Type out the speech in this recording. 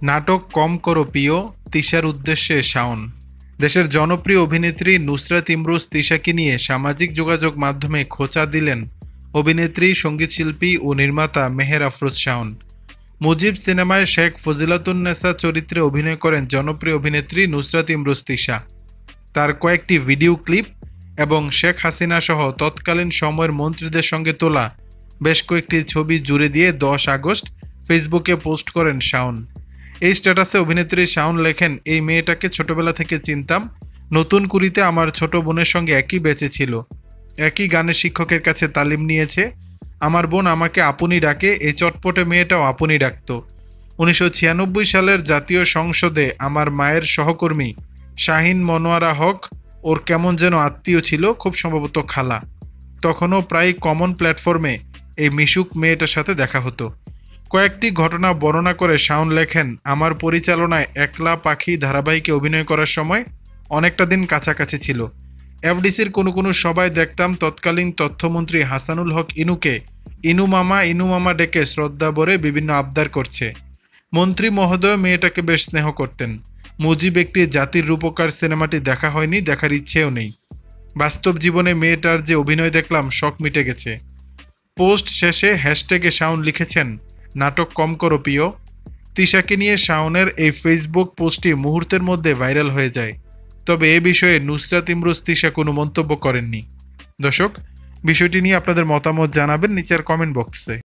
নাটক কম করো প্রিয়, তিশার উদ্দেশ্যে শাওন। দেশের জনপ্রিয় অভিনেত্রী নুসরাত ইমরোজ তিশাকে নিয়ে সামাজিক যোগাযোগ মাধ্যমে খোঁচা দিলেন অভিনেত্রী, সঙ্গীতশিল্পী ও নির্মাতা মেহের আফরোজ শাওন। মুজিব সিনেমায় শেখ ফজিলাতুন্নেসা চরিত্রে অভিনয় করেন জনপ্রিয় অভিনেত্রী নুসরাত ইমরোজ তিশা। তার কয়েকটি ভিডিও ক্লিপ এবং শেখ হাসিনা সহ তৎকালীন সময়ের মন্ত্রীদের সঙ্গে তোলা বেশ কয়েকটি ছবি জুড়ে দিয়ে 10 আগস্ট ফেসবুকে পোস্ট করেন শাওন। এই স্ট্যাটাসে অভিনেত্রী শাওন লেখেন, এই মেয়েটাকে ছোটবেলা থেকে চিনতাম। নতুন কুড়িতে আমার ছোট বোনের সঙ্গে একই বেঁচে ছিল, একই গানের শিক্ষকের কাছে তালিম নিয়েছে। আমার বোন আমাকে আপনি ডাকে, এই চটপটে মেয়েটাও আপনি ডাকত। 1996 সালের জাতীয় সংসদে আমার মায়ের সহকর্মী শাহিন মনোয়ারা হক ওর কেমন যেন আত্মীয় ছিল, খুব সম্ভবত খালা। তখনও প্রায় কমন প্ল্যাটফর্মে এই মিশুক মেয়েটার সাথে দেখা হতো। কয়েকটি ঘটনা বর্ণনা করে শাওন লেখেন, আমার পরিচালনায় একলা পাখি ধারাবাহিকে অভিনয় করার সময় অনেকটা দিন কাছাকাছি ছিল। এফডিসির কোনো সভায় দেখতাম তৎকালীন তথ্যমন্ত্রী হাসানুল হক ইনুকে ইনু মামা ডেকে শ্রদ্ধা ভরে বিভিন্ন আবদার করছে। মন্ত্রী মহোদয় মেয়েটাকে বেশ স্নেহ করতেন। মুজিব একটি জাতির রূপকার সিনেমাটি দেখা হয়নি, দেখার ইচ্ছেও নেই। বাস্তব জীবনে মেয়েটার যে অভিনয় দেখলাম, শখ মিটে গেছে। পোস্ট শেষে হ্যাশট্যাগে শাওন লিখেছেন, নাটক কম করো প্রিয়। তিশাকে নিয়ে শাওনের এই ফেসবুক পোস্টটি মুহূর্তের মধ্যে ভাইরাল হয়ে যায়। তবে এ বিষয়ে নুসরাত ইমরোজ তিশা কোনো মন্তব্য করেননি। দর্শক, বিষয়টি নিয়ে আপনাদের মতামত জানাবেন নিচের কমেন্ট বক্সে।